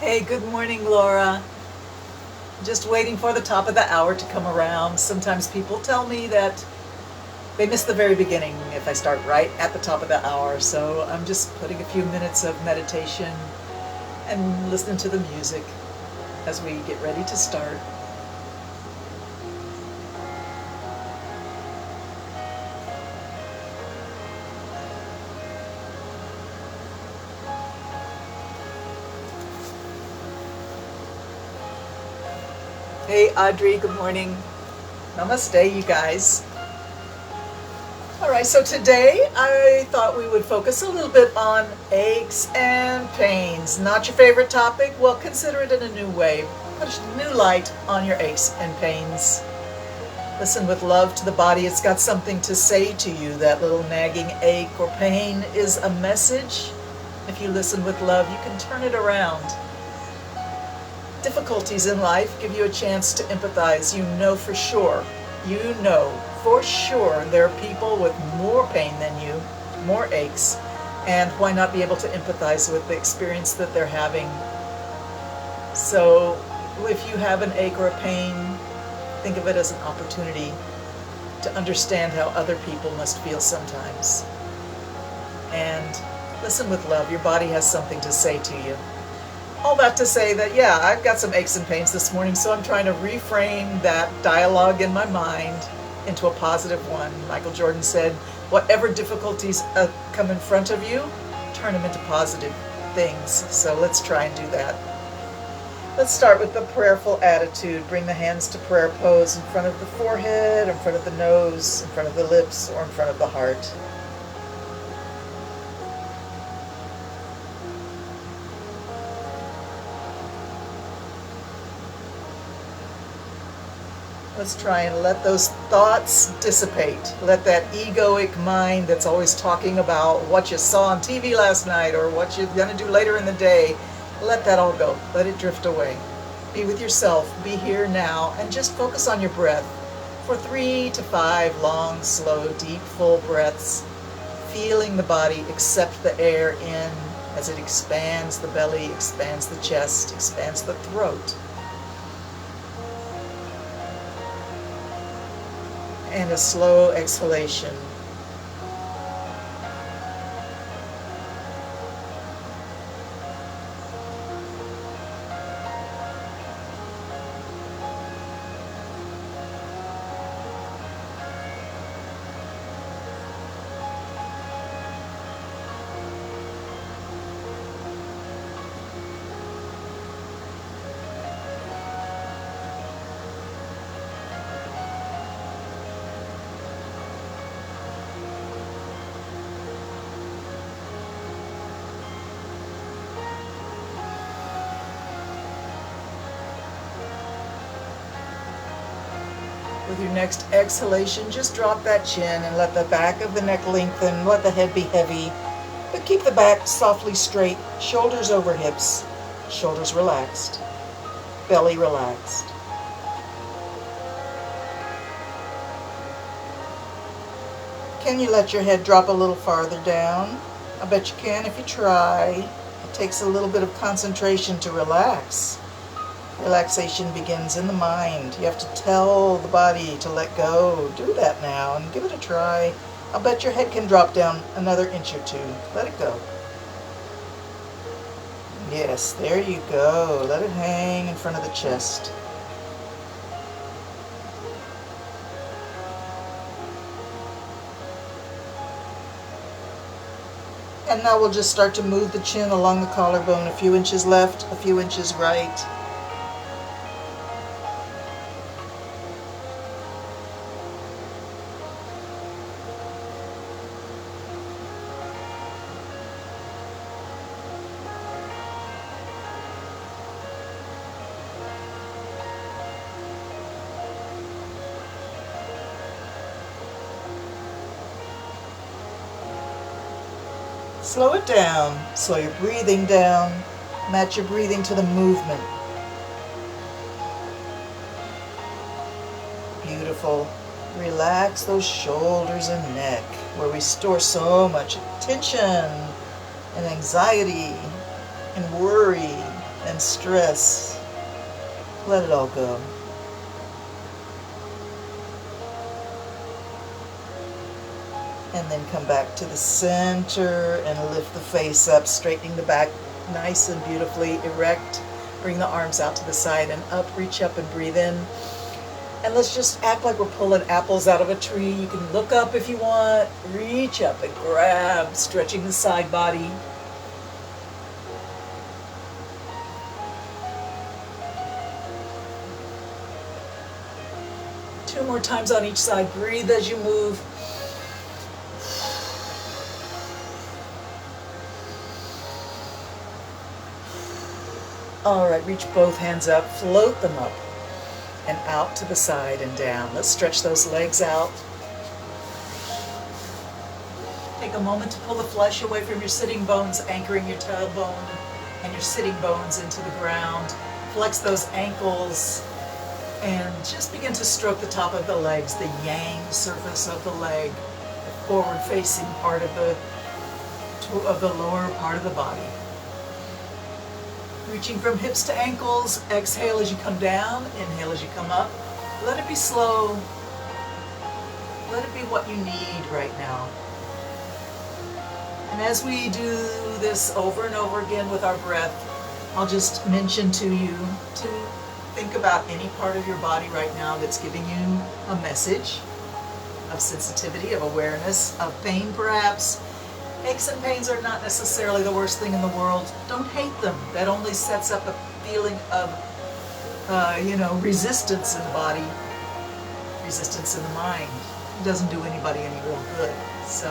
Hey, good morning, Laura. Just waiting for the top of the hour to come around. Sometimes people tell me that they miss the very beginning if I start right at the top of the hour. So I'm just putting a few minutes of meditation and listening to the music as we get ready to start. Hey, Audrey, good morning. Namaste, you guys. All right, so today I thought we would focus a little bit on aches and pains. Not your favorite topic? Well, consider it in a new way. Put a new light on your aches and pains. Listen with love to the body. It's got something to say to you. That little nagging ache or pain is a message. If you listen with love, you can turn it around. Difficulties in life give you a chance to empathize. You know for sure there are people with more pain than you, more aches, and why not be able to empathize with the experience that they're having? So if you have an ache or a pain, think of it as an opportunity to understand how other people must feel sometimes. And listen with love. Your body has something to say to you. All that to say that, yeah, I've got some aches and pains this morning, so I'm trying to reframe that dialogue in my mind into a positive one. Michael Jordan said, whatever difficulties come in front of you, turn them into positive things. So let's try and do that. Let's start with the prayerful attitude. Bring the hands to prayer pose in front of the forehead, in front of the nose, in front of the lips, or in front of the heart. Let's try and let those thoughts dissipate. Let that egoic mind that's always talking about what you saw on TV last night or what you're going to do later in the day, let that all go. Let it drift away. Be with yourself. Be here now and just focus on your breath for 3 to 5 long, slow, deep, full breaths. Feeling the body accept the air in as it expands the belly, expands the chest, expands the throat. And a slow exhalation. With your next exhalation, just drop that chin and let the back of the neck lengthen. Let the head be heavy, but keep the back softly straight. Shoulders over hips, shoulders relaxed, belly relaxed. Can you let your head drop a little farther down? I bet you can if you try. It takes a little bit of concentration to relax. Relaxation begins in the mind. You have to tell the body to let go. Do that now and give it a try. I'll bet your head can drop down another inch or 2. Let it go. Yes, there you go. Let it hang in front of the chest. And now we'll just start to move the chin along the collarbone. A few inches left, a few inches right. Slow it down. Slow your breathing down. Match your breathing to the movement. Beautiful. Relax those shoulders and neck where we store so much tension and anxiety and worry and and stress. Let it all go. And then come back to the center and lift the face up, straightening the back nice and beautifully erect. Bring the arms out to the side and up, reach up and breathe in. And let's just act like we're pulling apples out of a tree. You can look up if you want, reach up and grab, stretching the side body. Two more times on each side. Breathe as you move. All right, reach both hands up, float them up and out to the side and down. Let's stretch those legs out. Take a moment to pull the flesh away from your sitting bones, anchoring your tailbone and your sitting bones into the ground. Flex those ankles and just begin to stroke the top of the legs, the yang surface of the leg, the forward-facing part of the lower part of the body. Reaching from hips to ankles, exhale as you come down, inhale as you come up. Let it be slow. Let it be what you need right now. And as we do this over and over again with our breath, I'll just mention to you to think about any part of your body right now that's giving you a message of sensitivity, of awareness, of pain perhaps. Aches and pains are not necessarily the worst thing in the world. Don't hate them. That only sets up a feeling of, resistance in the body, resistance in the mind. It doesn't do anybody any real good. So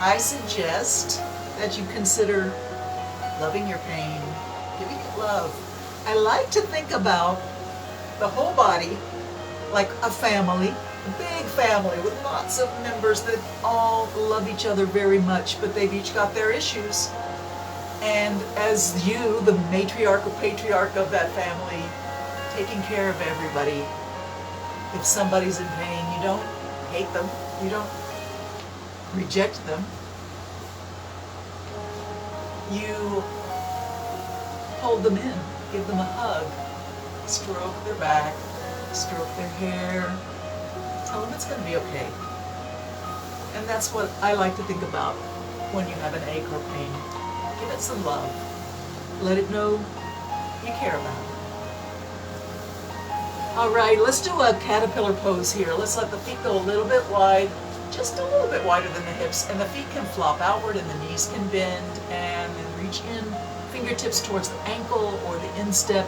I suggest that you consider loving your pain, giving it love. I like to think about the whole body like a family. A big family with lots of members that all love each other very much, but they've each got their issues. And as you, the matriarch or patriarch of that family, taking care of everybody, if somebody's in pain, you don't hate them, you don't reject them. You hold them in, give them a hug, stroke their back, stroke their hair, tell them it's going to be okay. And that's what I like to think about when you have an ache or pain. Give it some love. Let it know you care about it. All right, let's do a caterpillar pose here. Let's let the feet go a little bit wide, just a little bit wider than the hips, and the feet can flop outward and the knees can bend, and then reach in, fingertips towards the ankle or the instep.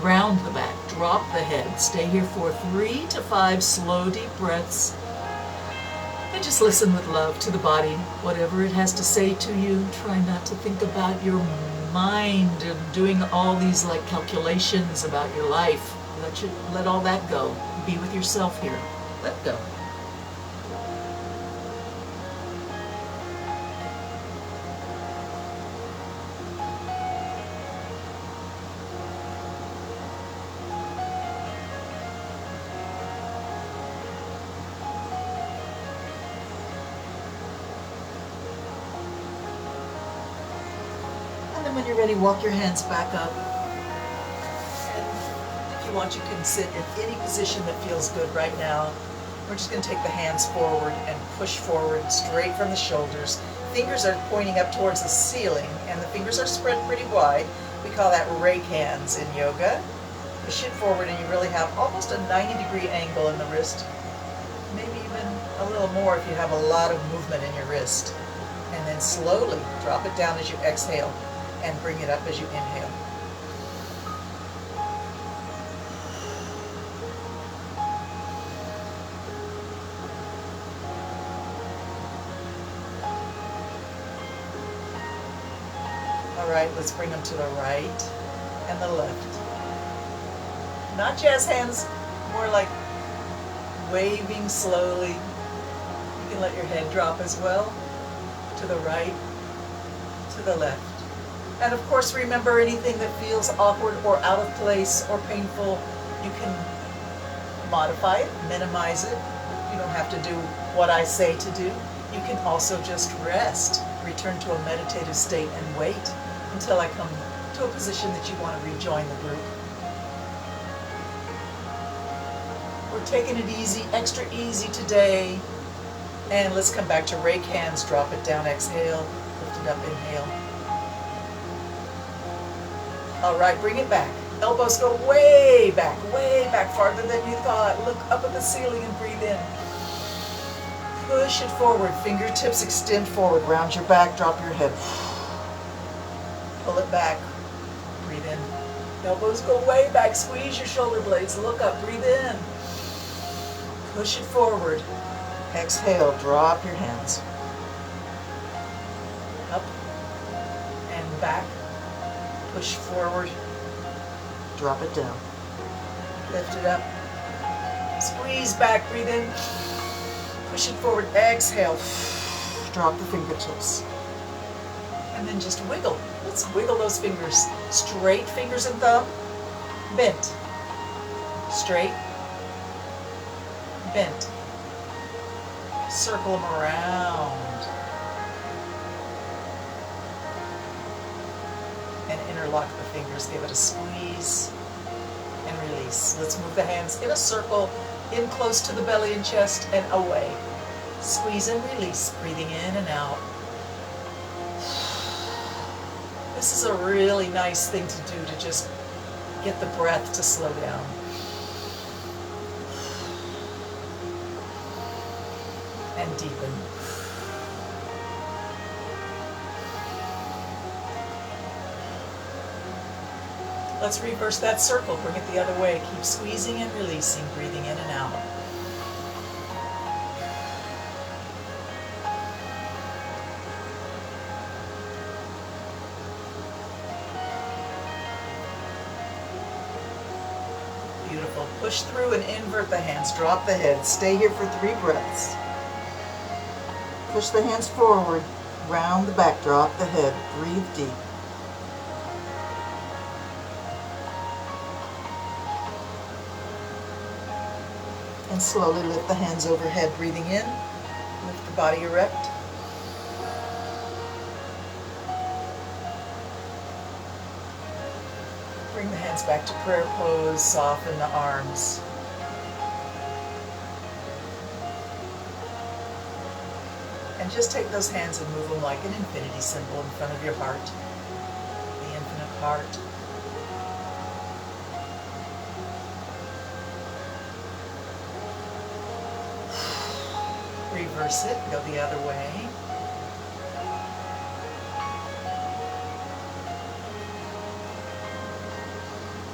Round the back, drop the head. Stay here for 3 to 5 slow, deep breaths. And just listen with love to the body, whatever it has to say to you. Try not to think about your mind and doing all these like calculations about your life. Let all that go. Be with yourself here. Let go. And then when you're ready, walk your hands back up. And if you want, you can sit in any position that feels good right now. We're just going to take the hands forward and push forward straight from the shoulders. Fingers are pointing up towards the ceiling, and the fingers are spread pretty wide. We call that rake hands in yoga. Push it forward, and you really have almost a 90-degree angle in the wrist. Maybe even a little more if you have a lot of movement in your wrist. And then slowly drop it down as you exhale and bring it up as you inhale. All right, let's bring them to the right and the left. Not jazz hands, more like waving slowly. You can let your head drop as well, to the right, to the left. And of course, remember, anything that feels awkward or out of place or painful, you can modify it, minimize it. You don't have to do what I say to do. You can also just rest, return to a meditative state and wait until I come to a position that you want to rejoin the group. We're taking it easy, extra easy today. And let's come back to rake hands, drop it down, exhale, lift it up, inhale. All right, bring it back. Elbows go way back, farther than you thought. Look up at the ceiling and breathe in. Push it forward, fingertips extend forward, round your back, drop your head. Pull it back, breathe in. Elbows go way back, squeeze your shoulder blades, look up, breathe in. Push it forward. Exhale, drop your hands. Up and back. Push forward. Drop it down. Lift it up. Squeeze back, breathe in. Push it forward, exhale. Drop the fingertips. And then just wiggle. Let's wiggle those fingers. Straight fingers and thumb. Bent. Straight. Bent. Circle them around. And interlock the fingers. Give it a squeeze and release. Let's move the hands in a circle, in close to the belly and chest and away. Squeeze and release, breathing in and out. This is a really nice thing to do to just get the breath to slow down. And deepen. Let's reverse that circle, bring it the other way. Keep squeezing and releasing, breathing in and out. Beautiful. Push through and invert the hands. Drop the head. Stay here for 3 breaths. Push the hands forward. Round the back. Drop the head. Breathe deep. And slowly lift the hands overhead, breathing in. Lift the body erect. Bring the hands back to prayer pose, soften the arms. And just take those hands and move them like an infinity symbol in front of your heart. The infinite heart. Reverse it, go the other way.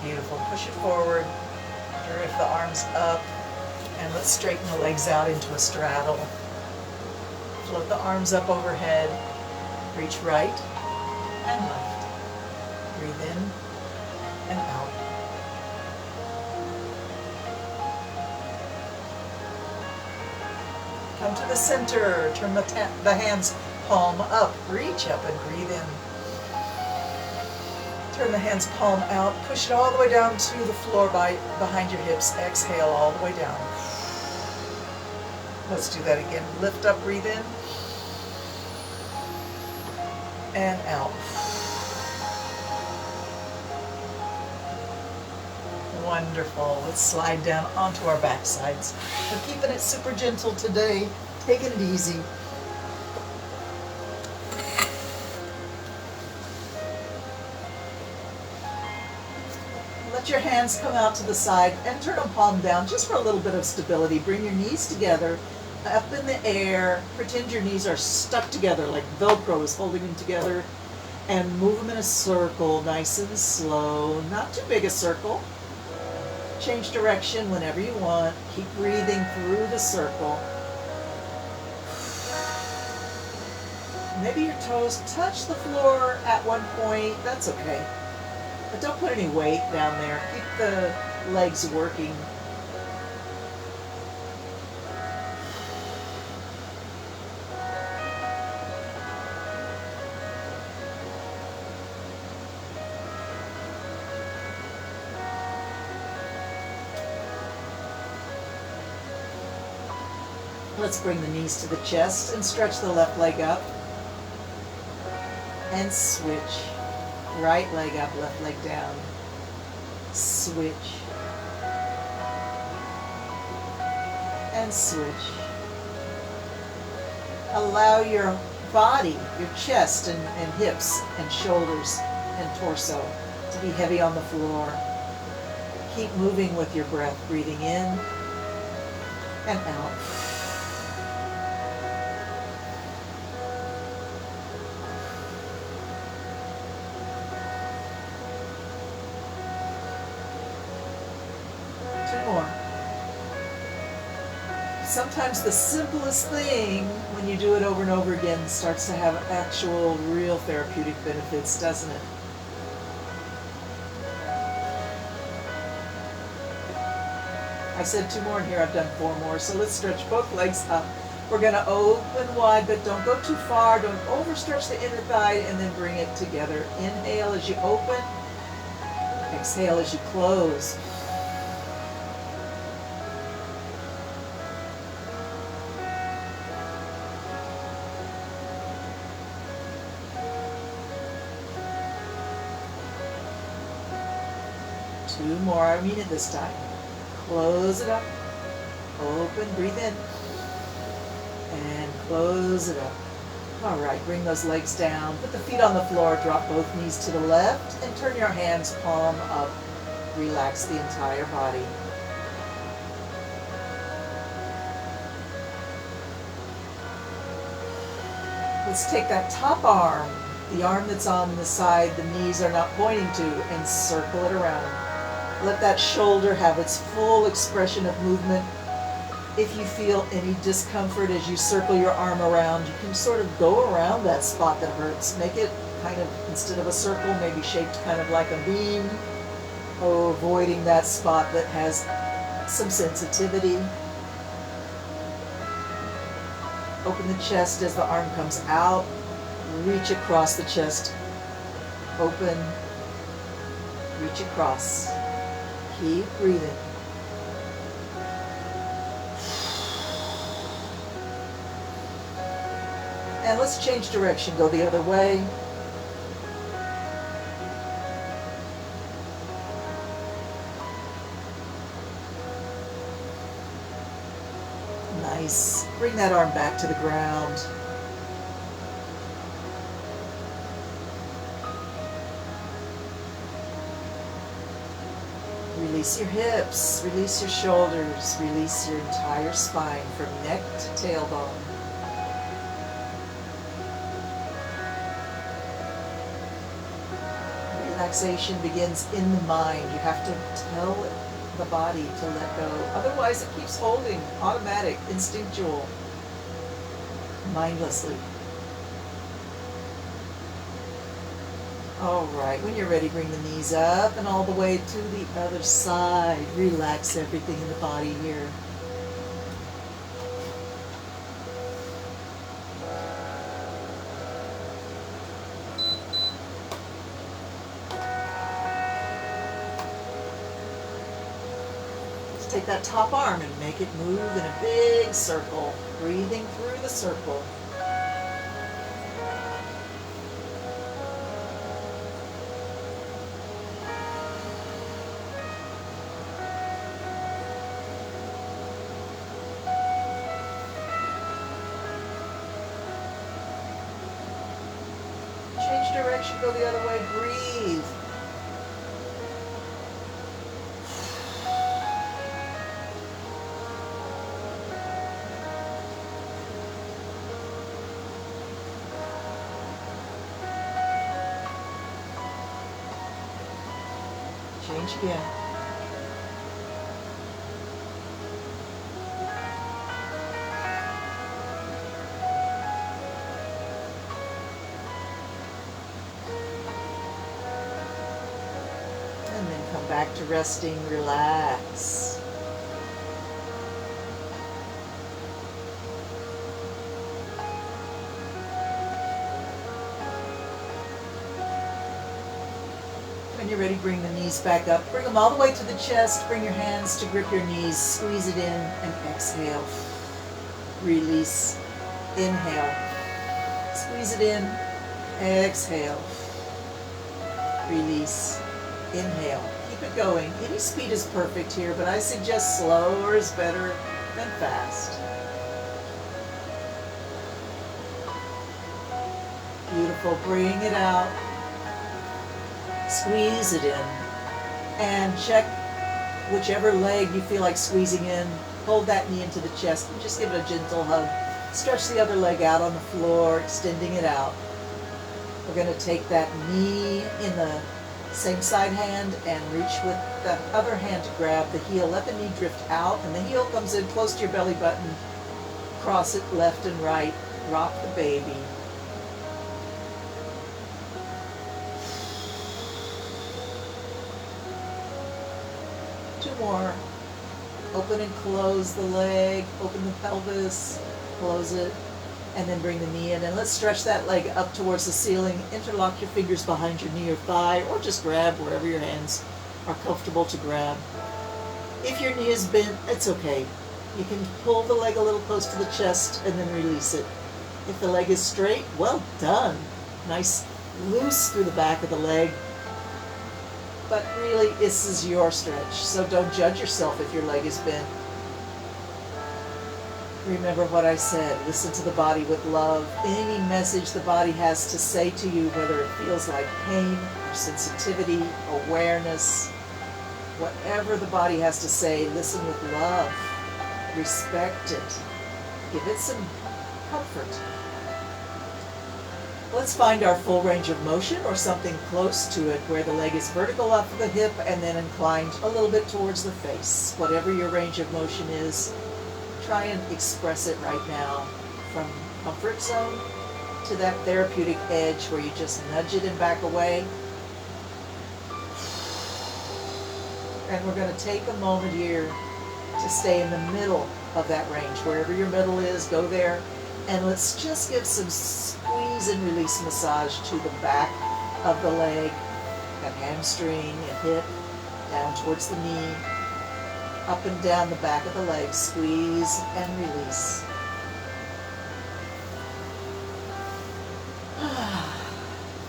Beautiful, push it forward, drift the arms up, and let's straighten the legs out into a straddle. Float the arms up overhead, reach right and left. Breathe in and out. Come to the center, turn the hands palm up, reach up and breathe in. Turn the hands palm out, push it all the way down to the floor behind your hips. Exhale all the way down. Let's do that again. Lift up, breathe in. And out. Wonderful. Let's slide down onto our backsides. We're keeping it super gentle today, taking it easy. Let your hands come out to the side and turn them palm down just for a little bit of stability. Bring your knees together, up in the air. Pretend your knees are stuck together like Velcro is holding them together. And move them in a circle, nice and slow. Not too big a circle. Change direction whenever you want. Keep breathing through the circle. Maybe your toes touch the floor at one point. That's okay. But don't put any weight down there. Keep the legs working. Let's bring the knees to the chest and stretch the left leg up. And switch. Right leg up, left leg down. Switch. And switch. Allow your body, your chest and hips and shoulders and torso to be heavy on the floor. Keep moving with your breath, breathing in and out. Two more. Sometimes the simplest thing, when you do it over and over again, starts to have actual, real therapeutic benefits, doesn't it? I said 2 more, and here I've done 4 more. So let's stretch both legs up. We're going to open wide, but don't go too far. Don't overstretch the inner thigh, and then bring it together. Inhale as you open. Exhale as you close. Two more. I mean it this time. Close it up. Open. Breathe in. And close it up. All right. Bring those legs down. Put the feet on the floor. Drop both knees to the left. And turn your hands palm up. Relax the entire body. Let's take that top arm, the arm that's on the side the knees are not pointing to, and circle it around. Let that shoulder have its full expression of movement. If you feel any discomfort as you circle your arm around, you can sort of go around that spot that hurts. Make it kind of, instead of a circle, maybe shaped kind of like a beam, or avoiding that spot that has some sensitivity. Open the chest as the arm comes out. Reach across the chest. Open. Reach across. Keep breathing. And let's change direction. Go the other way. Nice. Bring that arm back to the ground. Release your hips, release your shoulders, release your entire spine from neck to tailbone. Relaxation begins in the mind. You have to tell the body to let go. Otherwise it keeps holding, automatic, instinctual, mindlessly. All right, when you're ready, bring the knees up and all the way to the other side. Relax everything in the body here. Let's take that top arm and make it move in a big circle, breathing through the circle. Change direction, go the other way, breathe. Change again. And then come back to resting, relax. When you're ready, bring the knees back up. Bring them all the way to the chest. Bring your hands to grip your knees. Squeeze it in and exhale. Release. Inhale. Squeeze it in. Exhale. release, inhale. Keep it going. Any speed is perfect here, but I suggest slower is better than fast. Beautiful. Bring it out. Squeeze it in. And check whichever leg you feel like squeezing in. Hold that knee into the chest and just give it a gentle hug. Stretch the other leg out on the floor, extending it out. We're going to take that knee in the same side hand and reach with the other hand to grab the heel. Let the knee drift out and the heel comes in close to your belly button. Cross it left and right. Rock the baby. Two more. Open and close the leg. Open the pelvis. Close it. And then bring the knee in. And let's stretch that leg up towards the ceiling. Interlock your fingers behind your knee or thigh, or just grab wherever your hands are comfortable to grab. If your knee is bent, it's okay. You can pull the leg a little close to the chest and then release it. If the leg is straight, well done. Nice loose through the back of the leg. But really, this is your stretch, so don't judge yourself if your leg is bent. Remember what I said, listen to the body with love. Any message the body has to say to you, whether it feels like pain or sensitivity, awareness, whatever the body has to say, listen with love. Respect it. Give it some comfort. Let's find our full range of motion or something close to it where the leg is vertical off of the hip and then inclined a little bit towards the face. Whatever your range of motion is, try and express it right now, from comfort zone to that therapeutic edge where you just nudge it and back away. And we're going to take a moment here to stay in the middle of that range. Wherever your middle is, go there. And let's just give some squeeze and release massage to the back of the leg, that hamstring and hip, down towards the knee. Up and down the back of the leg, squeeze and release.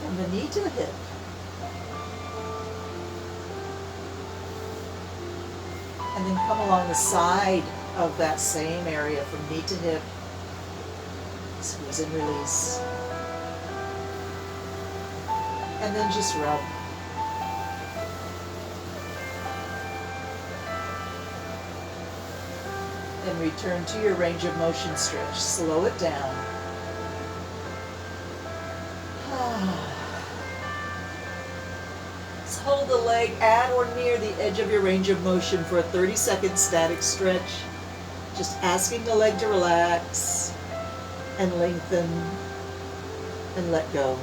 From the knee to the hip. And then come along the side of that same area from knee to hip. Squeeze and release. And then just rub. And return to your range of motion stretch. Slow it down. Let's hold the leg at or near the edge of your range of motion for a 30-second static stretch. Just asking the leg to relax and lengthen and let go.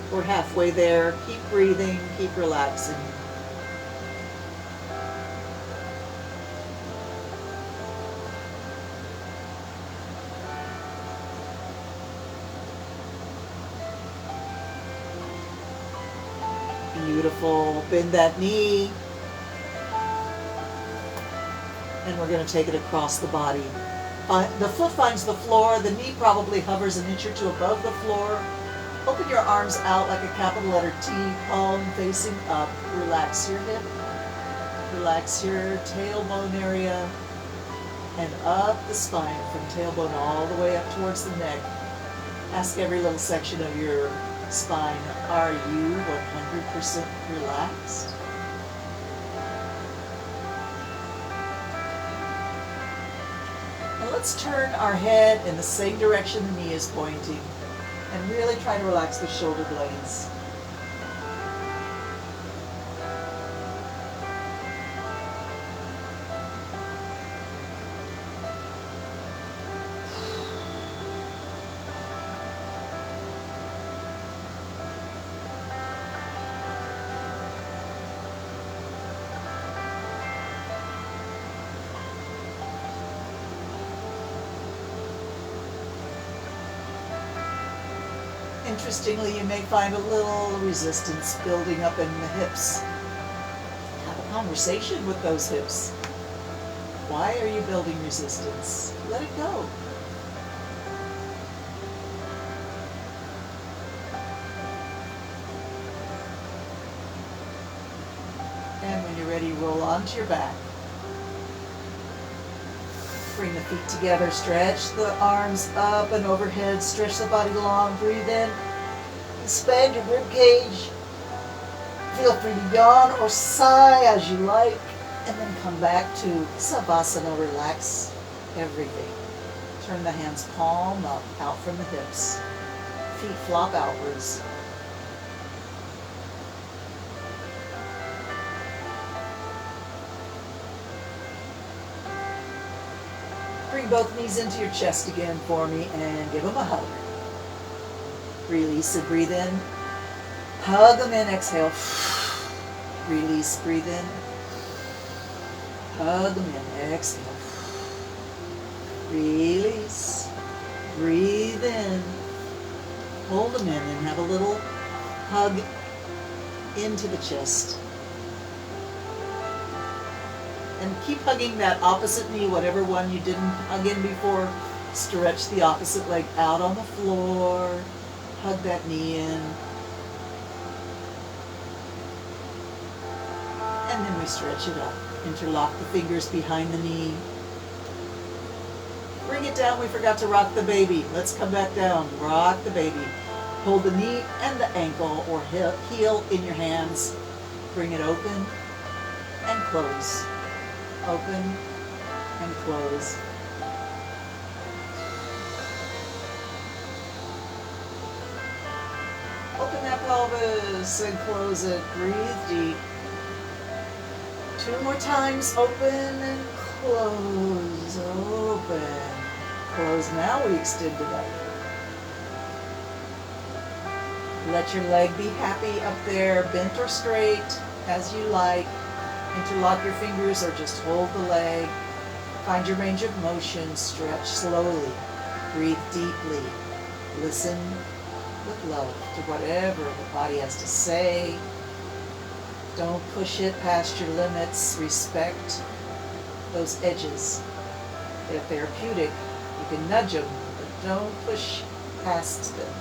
We're halfway there. Keep breathing, keep relaxing. Beautiful. Bend that knee. And we're going to take it across the body. The foot finds the floor. The knee probably hovers an inch or two above the floor. Open your arms out like a capital letter T, palm facing up. Relax your hip. Relax your tailbone area. And up the spine from tailbone all the way up towards the neck. Ask every little section of your spine, are you 100% relaxed? And let's turn our head in the same direction the knee is pointing. And really try to relax the shoulder blades. Interestingly, you may find a little resistance building up in the hips. Have a conversation with those hips. Why are you building resistance? Let it go. And when you're ready, roll onto your back. Bring the feet together, stretch the arms up and overhead, stretch the body long, breathe in, expand your rib cage. Feel free to yawn or sigh as you like, and then come back to Savasana, relax everything. Turn the hands palm up, out from the hips. Feet flop outwards. Bring both knees into your chest again for me and give them a hug. Release and breathe in. Hug them in, exhale. Release, breathe in. Hug them in, exhale. Release. Breathe in. Hold them in and have a little hug into the chest. And keep hugging that opposite knee, whatever one you didn't hug in before. Stretch the opposite leg out on the floor. Hug that knee in. And then we stretch it up. Interlock the fingers behind the knee. Bring it down. We forgot to rock the baby. Let's come back down. Rock the baby. Hold the knee and the ankle or heel in your hands. Bring it open and close. Open and close. Open that pelvis and close it. Breathe deep. 2 more times. Open and close. Open. Close. Now we extend it up. Let your leg be happy up there, bent or straight, as you like. Interlock your fingers or just hold the leg. Find your range of motion. Stretch slowly. Breathe deeply. Listen with love to whatever the body has to say. Don't push it past your limits. Respect those edges. They're therapeutic. You can nudge them, but don't push past them.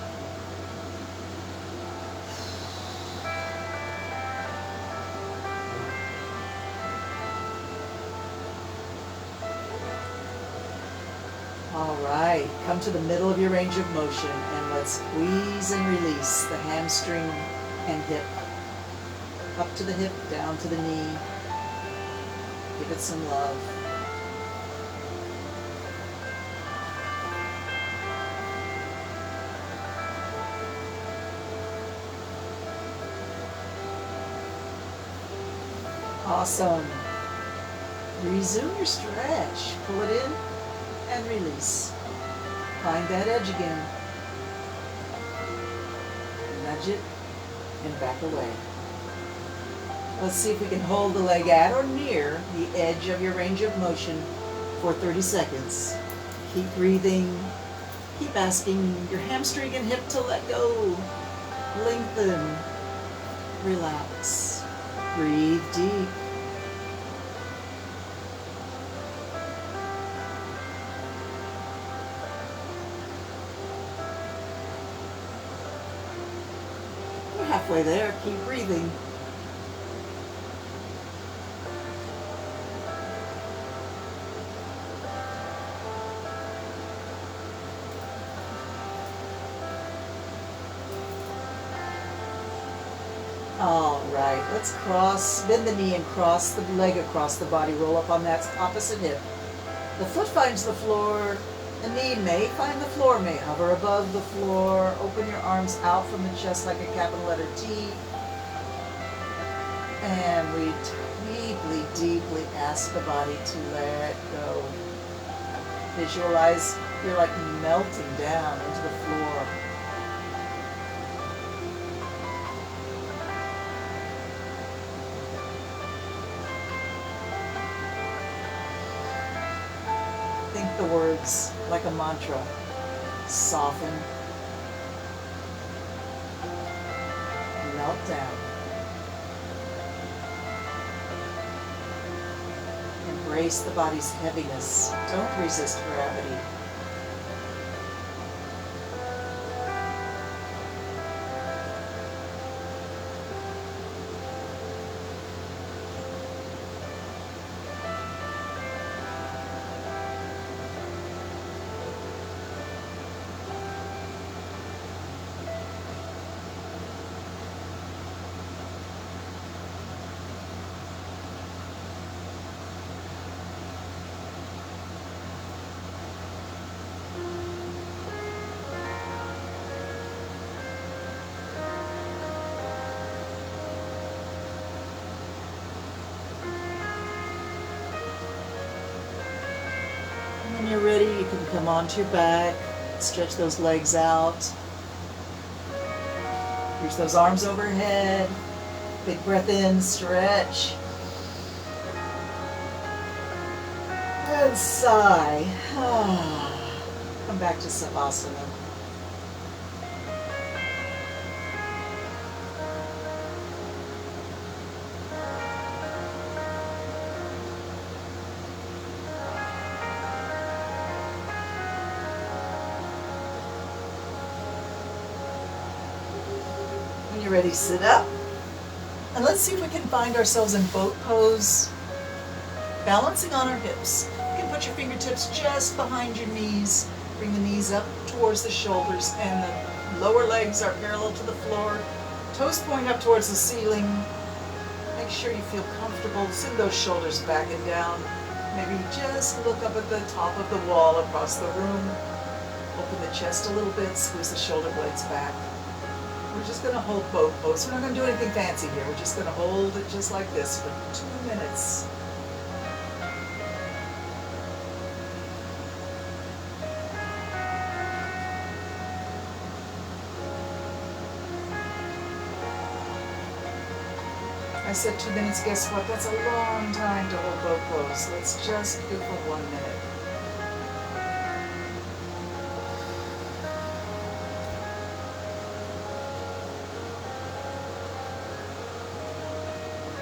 All right, come to the middle of your range of motion and let's squeeze and release the hamstring and hip. Up to the hip, down to the knee. Give it some love. Awesome. Resume your stretch. Pull it in and release. Find that edge again. Nudge it and back away. Let's see if we can hold the leg at or near the edge of your range of motion for 30 seconds. Keep breathing. Keep asking your hamstring and hip to let go. Lengthen. Relax. Breathe deep. We're halfway there. Keep breathing. All right, let's bend the knee and cross the leg across the body. Roll up on that opposite hip. The foot finds the floor. The knee may find the floor, may hover above the floor. Open your arms out from the chest like a capital letter T. And we deeply, deeply ask the body to let go. Visualize you're like melting down into the floor. Think the words like a mantra. Soften. Melt down. Embrace the body's heaviness. Don't resist gravity. When you're ready, you can come onto your back, stretch those legs out, reach those arms overhead, big breath in, stretch, and sigh. Come back to Savasana. When you're ready, sit up. And let's see if we can find ourselves in boat pose, balancing on our hips. You can put your fingertips just behind your knees. Bring the knees up towards the shoulders, and the lower legs are parallel to the floor. Toes point up towards the ceiling. Make sure you feel comfortable. Send those shoulders back and down. Maybe just look up at the top of the wall across the room. Open the chest a little bit, squeeze the shoulder blades back. We're just going to hold boat pose. We're not going to do anything fancy here. We're just going to hold it just like this for 2 minutes. I said 2 minutes, guess what? That's a long time to hold boat pose. Let's just do for 1 minute.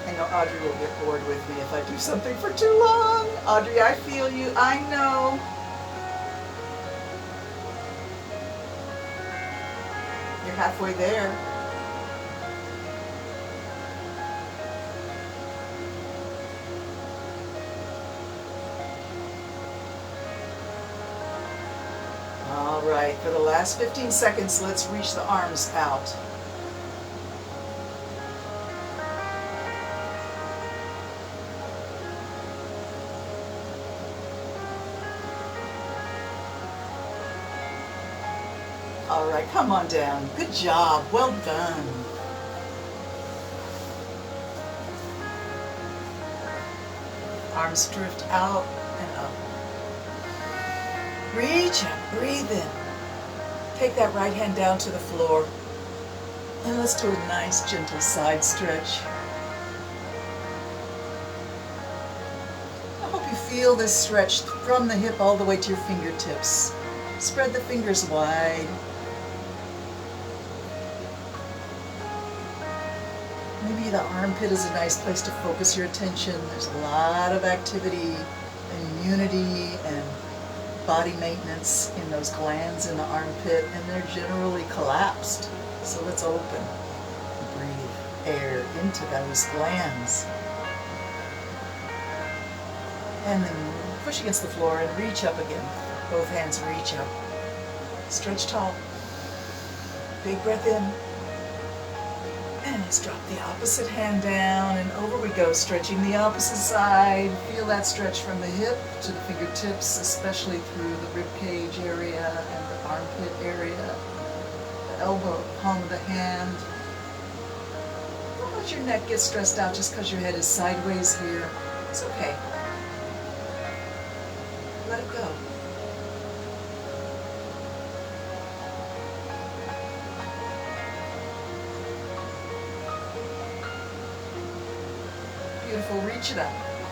I know Audrey will get bored with me if I do something for too long. Audrey, I feel you. I know. You're halfway there. All right, for the last 15 seconds, let's reach the arms out. All right, come on down. Good job. Well done. Arms drift out and up. Reach and breathe in. Take that right hand down to the floor. And let's do a nice, gentle side stretch. I hope you feel this stretch from the hip all the way to your fingertips. Spread the fingers wide. Maybe the armpit is a nice place to focus your attention. There's a lot of activity, immunity, and body maintenance in those glands in the armpit, and they're generally collapsed. So let's open and breathe air into those glands. And then push against the floor and reach up again. Both hands reach up. Stretch tall. Big breath in. And let's drop the opposite hand down, and over we go, stretching the opposite side. Feel that stretch from the hip to the fingertips, especially through the rib cage area and the armpit area, the elbow, palm of the hand. Don't let your neck get stressed out just because your head is sideways here. It's okay. Let it go. Beautiful, reach it up.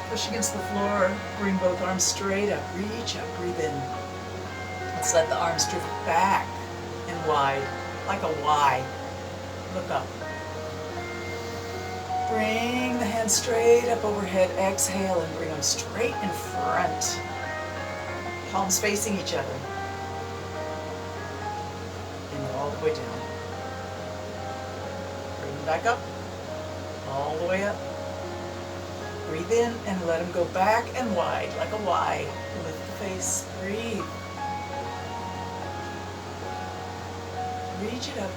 Push against the floor, bring both arms straight up. Reach up, breathe in. Let's let the arms drift back and wide, like a Y. Look up. Bring the hands straight up overhead. Exhale and bring them straight in front. Palms facing each other. And all the way down. Bring them back up. All the way up. Breathe in and let them go back and wide, like a Y. Lift the face. Breathe. Reach it up.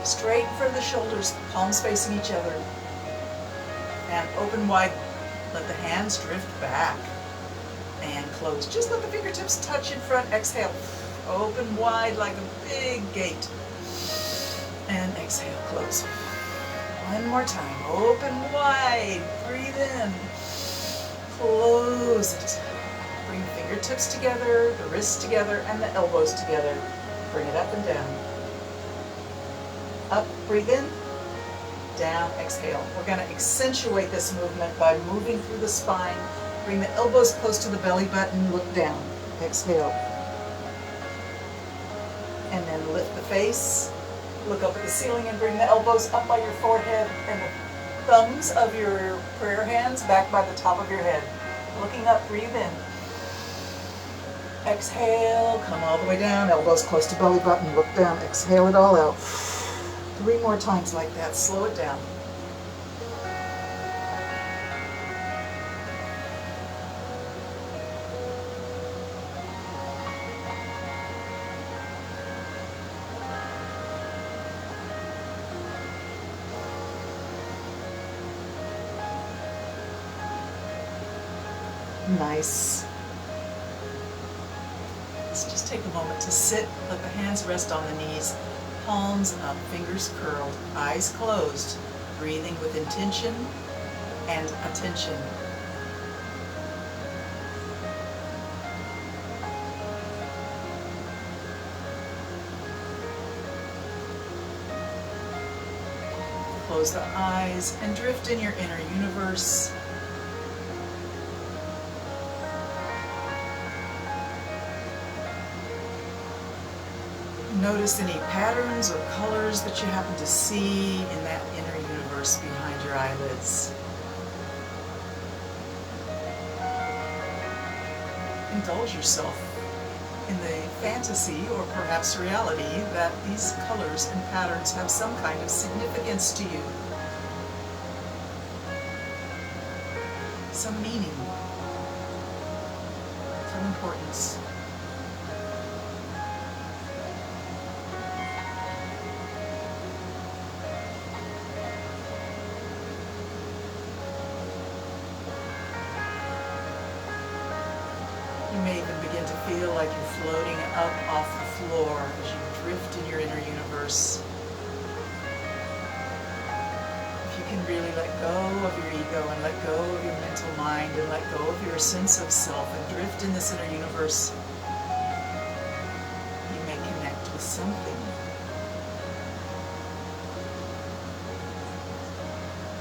Straight in front of the shoulders, palms facing each other. And open wide. Let the hands drift back. And close. Just let the fingertips touch in front. Exhale. Open wide like a big gate. And exhale, close. One more time. Open wide. Breathe in. Close it. Bring the fingertips together, the wrists together, and the elbows together. Bring it up and down. Up, breathe in. Down, exhale. We're going to accentuate this movement by moving through the spine. Bring the elbows close to the belly button. Look down. Exhale. And then lift the face. Look up at the ceiling and bring the elbows up by your forehead and the thumbs of your prayer hands back by the top of your head. Looking up, breathe in. Exhale, come all the way down, elbows close to belly button, look down, exhale it all out. 3 more times like that, slow it down. Nice. Let's just take a moment to sit, let the hands rest on the knees, palms up, fingers curled, eyes closed, breathing with intention and attention. Close the eyes and drift in your inner universe. Notice any patterns or colors that you happen to see in that inner universe behind your eyelids. Indulge yourself in the fantasy or perhaps reality that these colors and patterns have some kind of significance to you. Some meaning, some importance. You may even begin to feel like you're floating up off the floor as you drift in your inner universe. If you can really let go of your ego and let go of your mental mind and let go of your sense of self and drift in this inner universe, you may connect with something.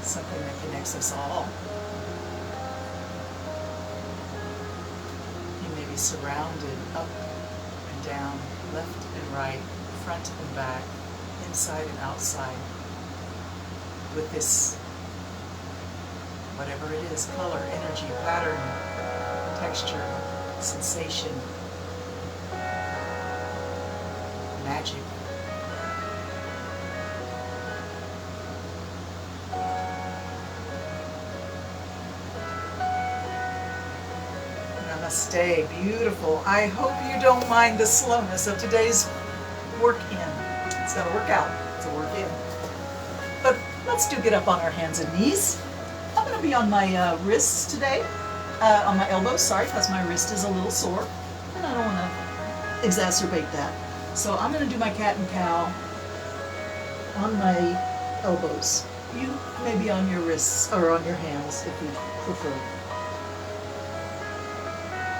Something that connects us all. Surrounded up and down, left and right, front and back, inside and outside, with this, whatever it is, color, energy, pattern, texture, sensation, magic. Namaste, beautiful. I hope you don't mind the slowness of today's work in. It's not a workout, it's a work in. But let's do get up on our hands and knees. I'm going to be on my wrists today, on my elbows, sorry, because my wrist is a little sore, and I don't want to exacerbate that. So I'm going to do my cat and cow on my elbows. You may be on your wrists, or on your hands if you prefer.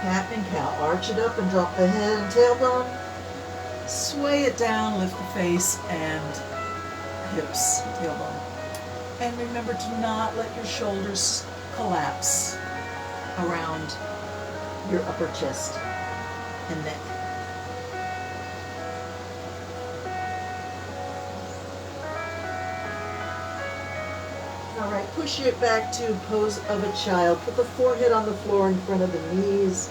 Cat and cow. Arch it up and drop the head and tailbone. Sway it down, lift the face and hips, tailbone. And remember to not let your shoulders collapse around your upper chest and neck. All right, push it back to pose of a child. Put the forehead on the floor in front of the knees.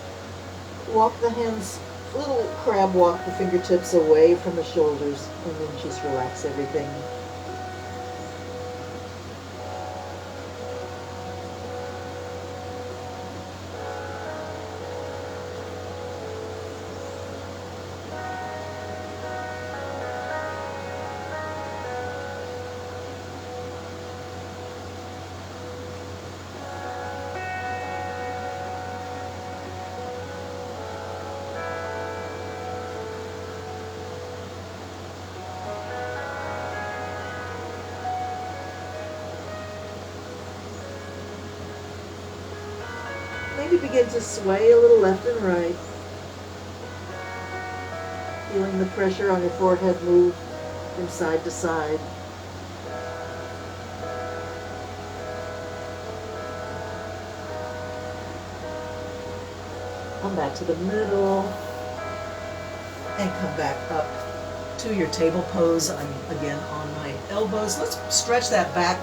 Walk the hands, little crab walk the fingertips away from the shoulders, and then just relax everything. Maybe begin to sway a little left and right. Feeling the pressure on your forehead move from side to side. Come back to the middle and come back up to your table pose. I'm again on my elbows. Let's stretch that back,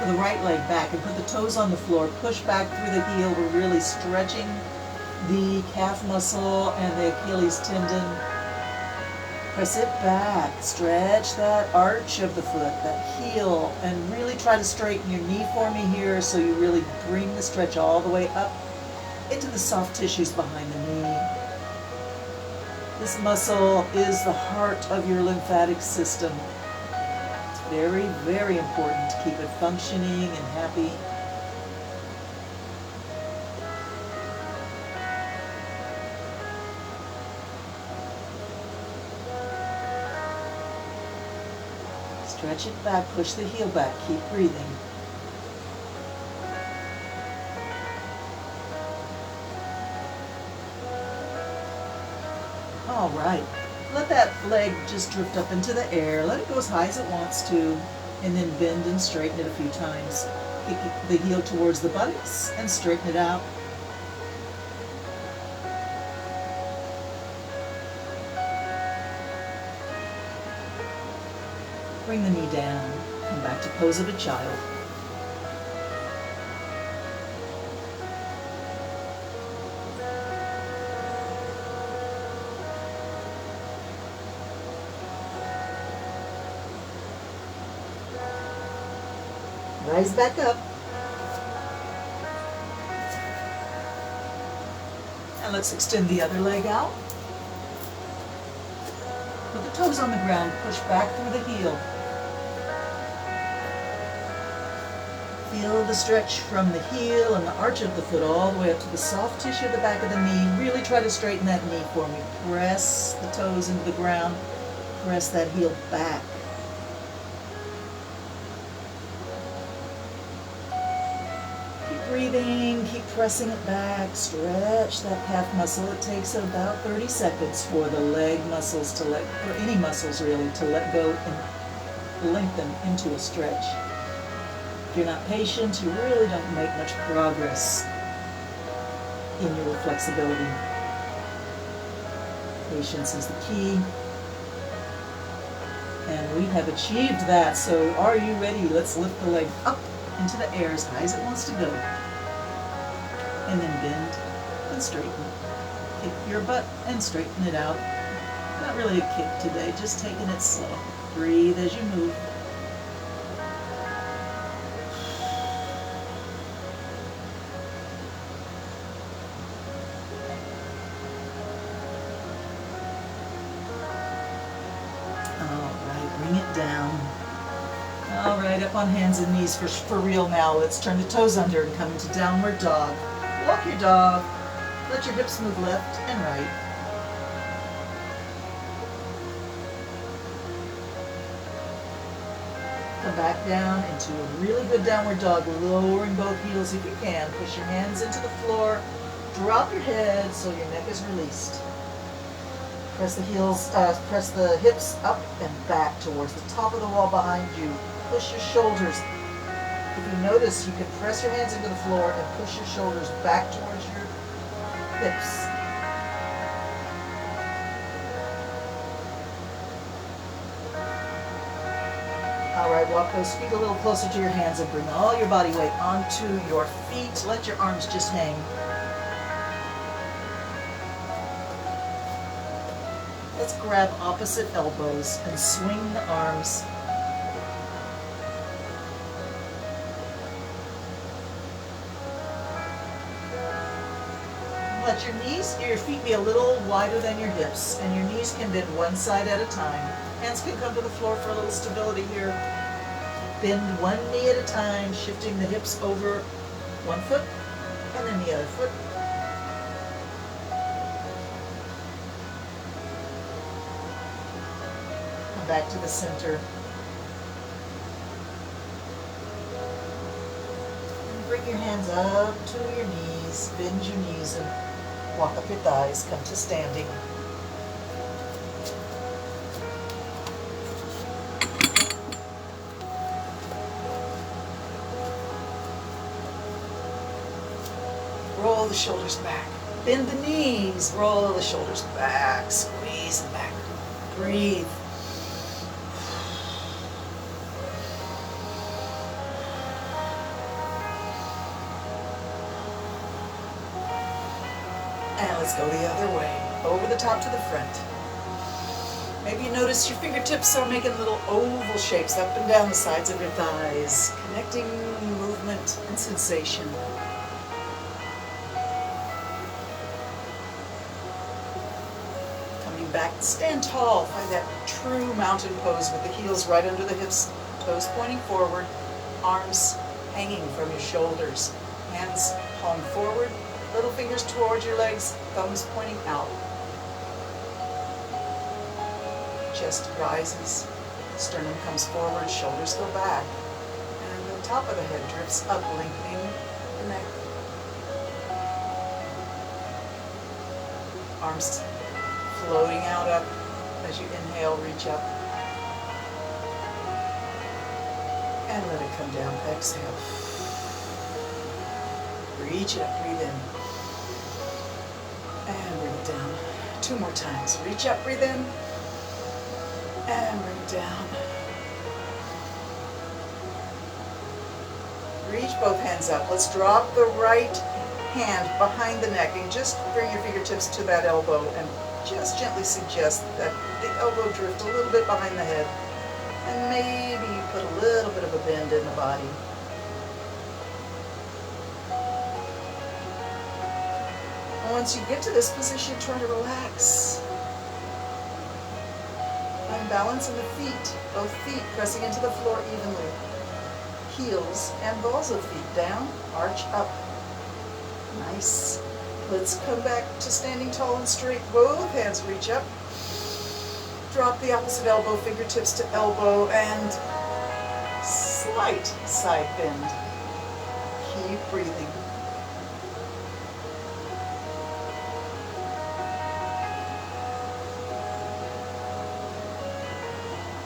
the right leg back, and put the toes on the floor. Push back through the heel. We're really stretching the calf muscle and the Achilles tendon. Press it back. Stretch that arch of the foot, that heel, and really try to straighten your knee for me here so you really bring the stretch all the way up into the soft tissues behind the knee. This muscle is the heart of your lymphatic system. It's very, very important to keep it functioning and happy. Stretch it back, push the heel back, keep breathing. All right, let that leg just drift up into the air. Let it go as high as it wants to, and then bend and straighten it a few times. Kick the heel towards the buttocks and straighten it out. Bring the knee down, come back to pose of a child. Rise back up. And let's extend the other leg out. Put the toes on the ground, push back through the heel. Feel the stretch from the heel and the arch of the foot all the way up to the soft tissue of the back of the knee. Really try to straighten that knee for me. Press the toes into the ground. Press that heel back. Keep breathing, keep pressing it back. Stretch that calf muscle. It takes about 30 seconds for the leg muscles to let, or any muscles really, to let go and lengthen into a stretch. If you're not patient, you really don't make much progress in your flexibility. Patience is the key. And we have achieved that. So are you ready? Let's lift the leg up into the air as high as it wants to go. And then bend and straighten. Kick your butt and straighten it out. Not really a kick today, just taking it slow. Breathe as you move. Bring it down. All right, up on hands and knees for real now. Let's turn the toes under and come into downward dog. Walk your dog. Let your hips move left and right. Come back down into a really good downward dog, lowering both heels if you can. Push your hands into the floor. Drop your head so your neck is released. Press the hips up and back towards the top of the wall behind you. Push your shoulders. If you notice, you can press your hands into the floor and push your shoulders back towards your hips. All right, walk those feet a little closer to your hands and bring all your body weight onto your feet. Let your arms just hang. Let's grab opposite elbows and swing the arms. Let your feet be a little wider than your hips, and your knees can bend one side at a time. Hands can come to the floor for a little stability here. Bend one knee at a time, shifting the hips over one foot and then the other foot. Come back to the center. And bring your hands up to your knees, bend your knees and walk up your thighs, come to standing. Roll the shoulders back. Bend the knees. Roll the shoulders back. Squeeze them back. Breathe. And let's go the other way. Over the top to the front. Maybe you notice your fingertips are making little oval shapes up and down the sides of your thighs, connecting movement and sensation. Back, stand tall, find that true mountain pose with the heels right under the hips, toes pointing forward, arms hanging from your shoulders, hands palm forward, little fingers towards your legs, thumbs pointing out. Chest rises, sternum comes forward, shoulders go back, and the top of the head drifts up, lengthening the neck. Arms floating out up as you inhale, reach up. And let it come down, exhale. Reach it up, breathe in. And bring it down. 2 more times. Reach up, breathe in. And bring it down. Reach both hands up. Let's drop the right hand behind the neck and just bring your fingertips to that elbow and just gently suggest that the elbow drift a little bit behind the head, and maybe you put a little bit of a bend in the body. And once you get to this position, try to relax. Find balance in the feet, both feet pressing into the floor evenly. Heels and balls of feet down, arch up. Nice. Let's come back to standing tall and straight. Both hands reach up. Drop the opposite elbow, fingertips to elbow, and slight side bend. Keep breathing.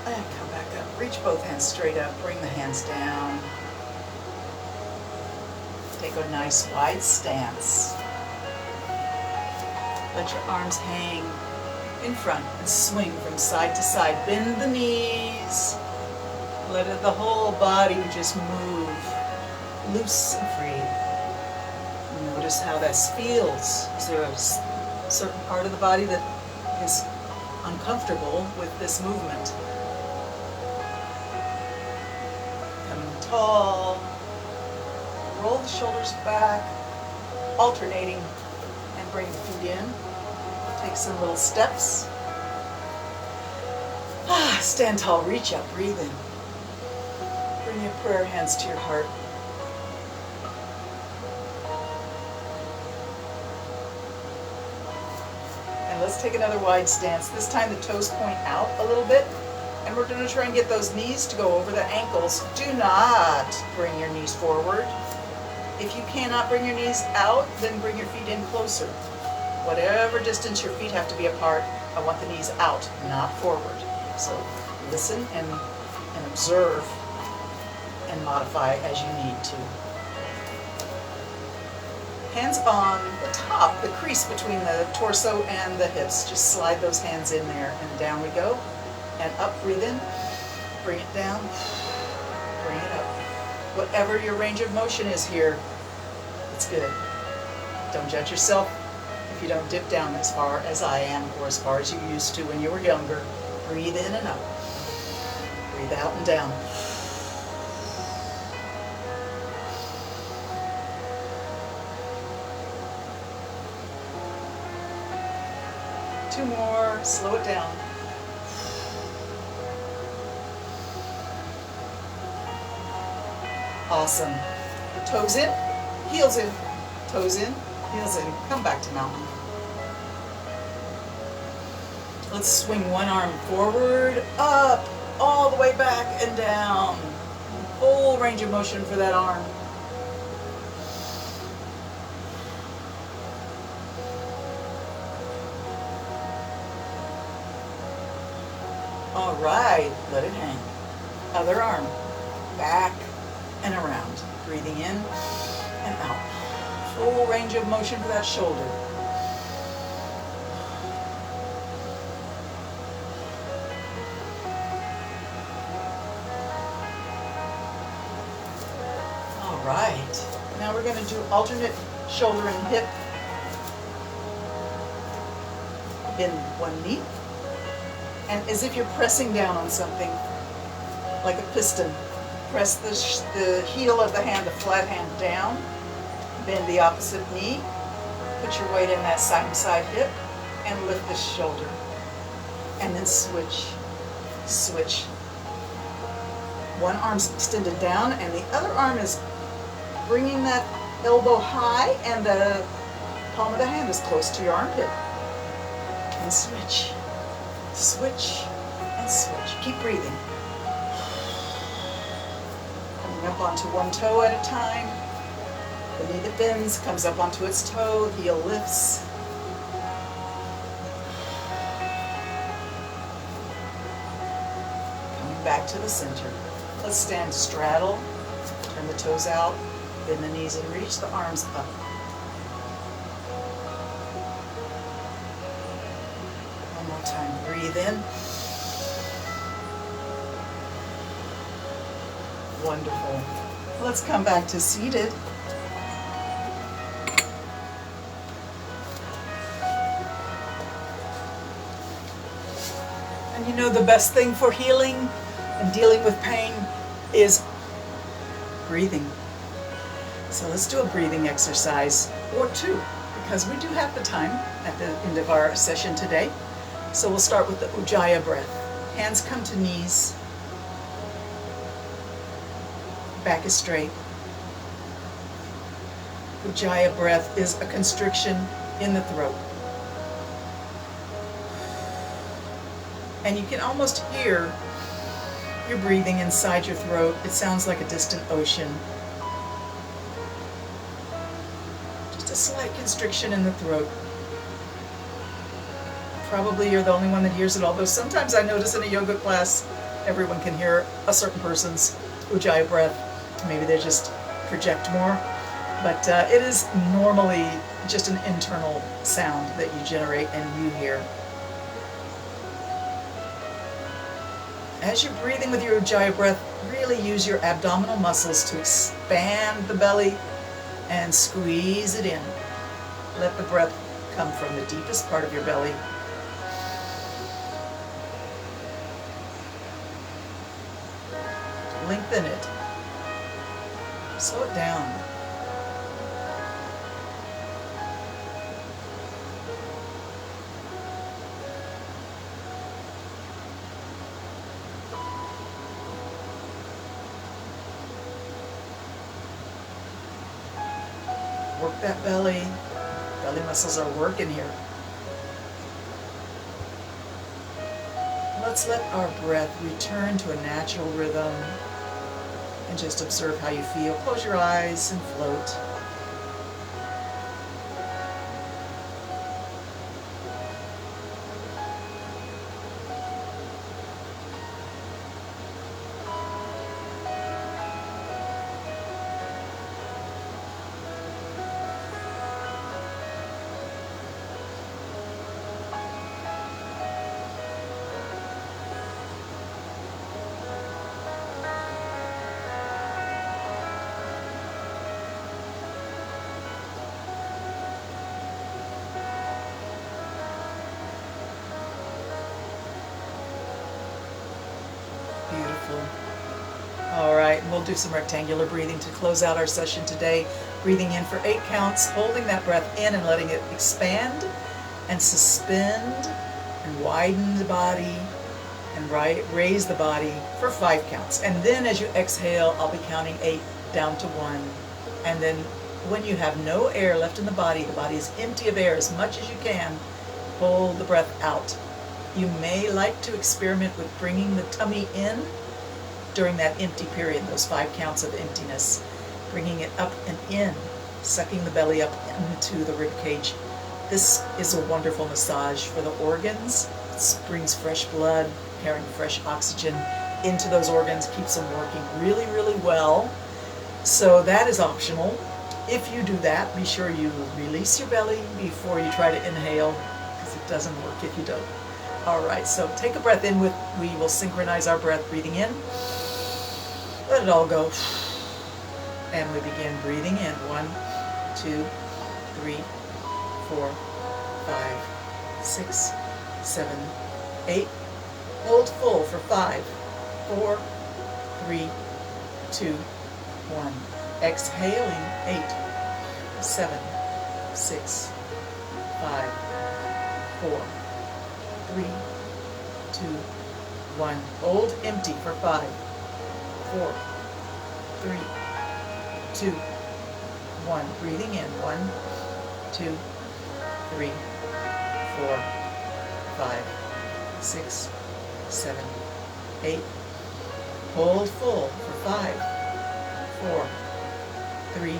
And come back up. Reach both hands straight up. Bring the hands down. Take a nice wide stance. Let your arms hang in front and swing from side to side. Bend the knees. Let the whole body just move loose and free. Notice how this feels. Is there a certain part of the body that is uncomfortable with this movement? Coming tall. Roll the shoulders back, alternating, and bring the feet in. Take some little steps. Stand tall, reach up, breathe in. Bring your prayer hands to your heart. And let's take another wide stance. This time the toes point out a little bit. And we're going to try and get those knees to go over the ankles. Do not bring your knees forward. If you cannot bring your knees out, then bring your feet in closer. Whatever distance your feet have to be apart, I want the knees out, not forward. So listen and observe and modify as you need to. Hands on the top, the crease between the torso and the hips. Just slide those hands in there and down we go. And up, breathe in, bring it down. Bring it up. Whatever your range of motion is here, it's good. Don't judge yourself if you don't dip down as far as I am or as far as you used to when you were younger. Breathe in and up. Breathe out and down. Two more. Slow it down. Awesome. Toes in, heels in. Toes in, heels in. Come back to mountain. Let's swing one arm forward, up, all the way back and down. Full range of motion for that arm. All right, let it hang. Other arm, back and around. Breathing in and out. Full range of motion for that shoulder. All right, now we're going to do alternate shoulder and hip. Bend one knee. And as if you're pressing down on something, like a piston. Press the heel of the hand, the flat hand down. Bend the opposite knee. Put your weight in that side-to-side hip and lift the shoulder. And then switch. Switch. One arm's extended down and the other arm is bringing that elbow high and the palm of the hand is close to your armpit. And switch. Switch and switch. Keep breathing. Coming up onto one toe at a time. The knee that bends comes up onto its toe, heel lifts. Coming back to the center. Let's stand straddle. Turn the toes out. Bend the knees and reach the arms up. One more time. Breathe in. Wonderful. Let's come back to seated. And you know the best thing for healing and dealing with pain is breathing. So let's do a breathing exercise or two, because we do have the time at the end of our session today. So we'll start with the Ujjayi breath. Hands come to knees. Back is straight. Ujjayi breath is a constriction in the throat. And you can almost hear your breathing inside your throat. It sounds like a distant ocean. Just a slight constriction in the throat. Probably you're the only one that hears it, although sometimes I notice in a yoga class everyone can hear a certain person's Ujjayi breath. Maybe they just project more, but it is normally just an internal sound that you generate and you hear. As you're breathing with your Ujjayi breath, really use your abdominal muscles to expand the belly and squeeze it in. Let the breath come from the deepest part of your belly. Lengthen it. Slow it down. Work that belly. Belly muscles are working here. Let's let our breath return to a natural rhythm. And just observe how you feel. Close your eyes and float. Beautiful. All right, and we'll do some rectangular breathing to close out our session today. Breathing in for 8 counts, holding that breath in and letting it expand and suspend and widen the body and raise the body for 5 counts. And then as you exhale, I'll be counting 8 down to 1. And then when you have no air left in the body is empty of air as much as you can, hold the breath out. You may like to experiment with bringing the tummy in during that empty period, those 5 counts of emptiness, bringing it up and in, sucking the belly up into the rib cage. This is a wonderful massage for the organs. It brings fresh blood, carrying fresh oxygen into those organs, keeps them working really, really well. So that is optional. If you do that, be sure you release your belly before you try to inhale, because it doesn't work if you don't. All right, so take a breath in. We will synchronize our breath, breathing in. Let it all go. And we begin breathing in. 1, 2, 3, 4, 5, 6, 7, 8. Hold full for 5, 4, 3, 2, 1. Exhaling, 8, 7, 6, 5, 4, 3, 2, 1. Hold empty for 5, 4, 3, 2, 1. Breathing in. 1, 2, 3, 4, 5, 6, 7, 8. Hold full for 5, 4, 3,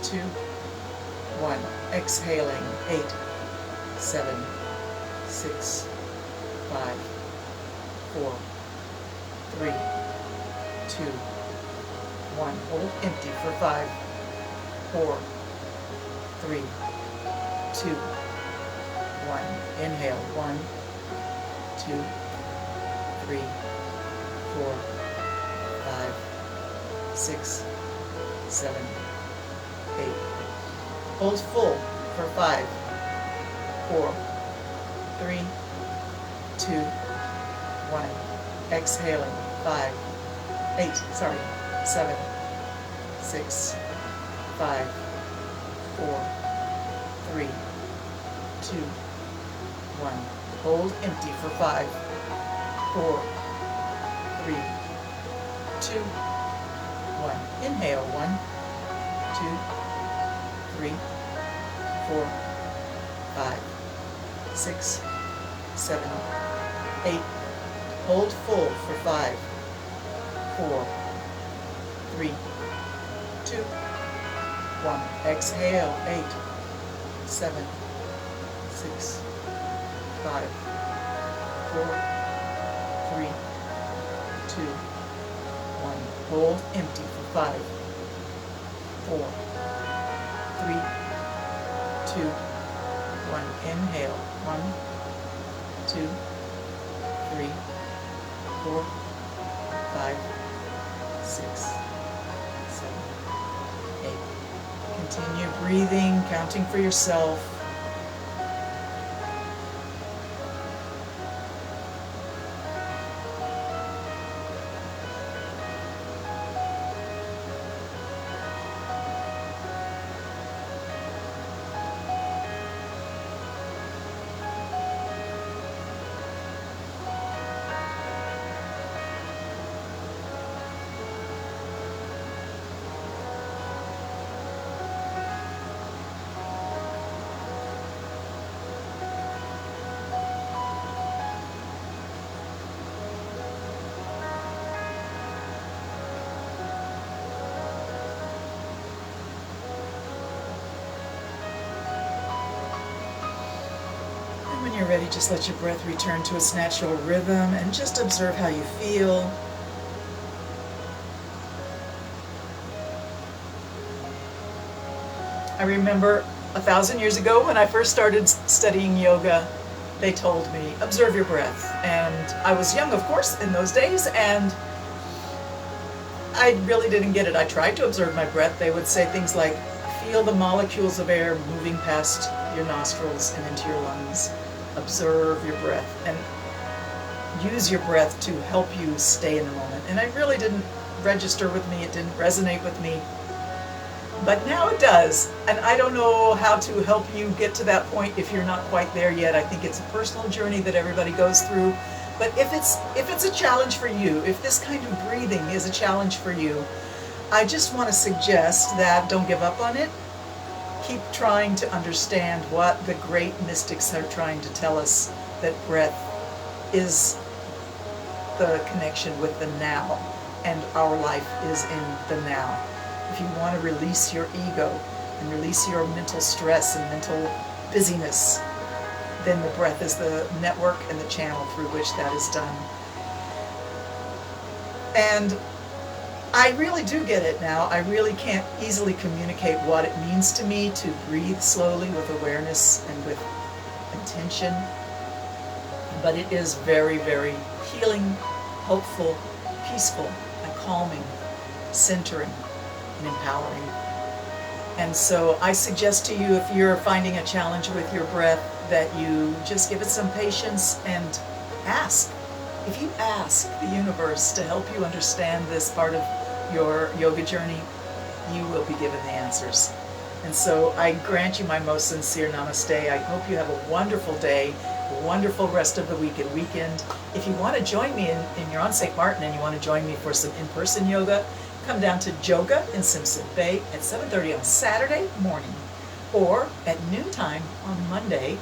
2, 1. Exhaling. 8, 7, 6, 5, 4, 3, 2, 1. Hold empty for 5, 4, 3, 2, 1. Inhale. 1, 2, 3, 4, 5, 6, 7, 8. Hold full for 5, 4, 3, 2, 1. Exhaling. 7, 6, 5, 4, 3, 2, 1. Hold empty for 5, 4, 3, 2, 1. Inhale. 1, 2, 3, 4, 5, 6, 7, 8. Hold full for 5, 4, 3, 2, 1. Exhale. 8, 7, 6, 5, 4, 3, 2, 1. Hold empty for 5, 4, 3, 2, 1. Inhale. 1, 2, 3, 4, 5, 6, 7, 8. Continue breathing, counting for yourself. When you're ready, just let your breath return to its natural rhythm and just observe how you feel. I remember 1,000 years ago when I first started studying yoga, they told me, observe your breath. And I was young, of course, in those days, and I really didn't get it. I tried to observe my breath. They would say things like, feel the molecules of air moving past your nostrils and into your lungs. Observe your breath. And use your breath to help you stay in the moment. And it really didn't register with me, it didn't resonate with me. But now it does, and I don't know how to help you get to that point if you're not quite there yet. I think it's a personal journey that everybody goes through. But if it's a challenge for you, if this kind of breathing is a challenge for you, I just want to suggest that don't give up on it. Keep trying to understand what the great mystics are trying to tell us, that breath is the connection with the now, and our life is in the now. If you want to release your ego and release your mental stress and mental busyness, then the breath is the network and the channel through which that is done. And I really do get it now. I really can't easily communicate what it means to me to breathe slowly with awareness and with intention. But it is very, very healing, hopeful, peaceful, and calming, centering, and empowering. And so I suggest to you, if you're finding a challenge with your breath, that you just give it some patience and ask. If you ask the universe to help you understand this part of your yoga journey, you will be given the answers. And so I grant you my most sincere namaste. I hope you have a wonderful day, a wonderful rest of the week and weekend. If you want to join me and you're on St. Martin and you want to join me for some in-person yoga, come down to Joga in Simpson Bay at 7:30 on Saturday morning, or at noontime on Monday.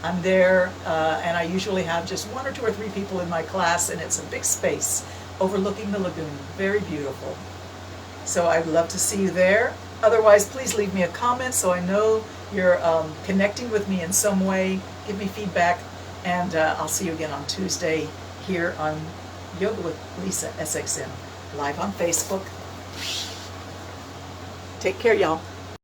I'm there, and I usually have just 1 or 2 or 3 people in my class, and it's a big space overlooking the lagoon. Very beautiful. So I'd love to see you there. Otherwise, please leave me a comment so I know you're connecting with me in some way. Give me feedback, and I'll see you again on Tuesday here on Yoga with Lisa SXM, live on Facebook. Take care, y'all.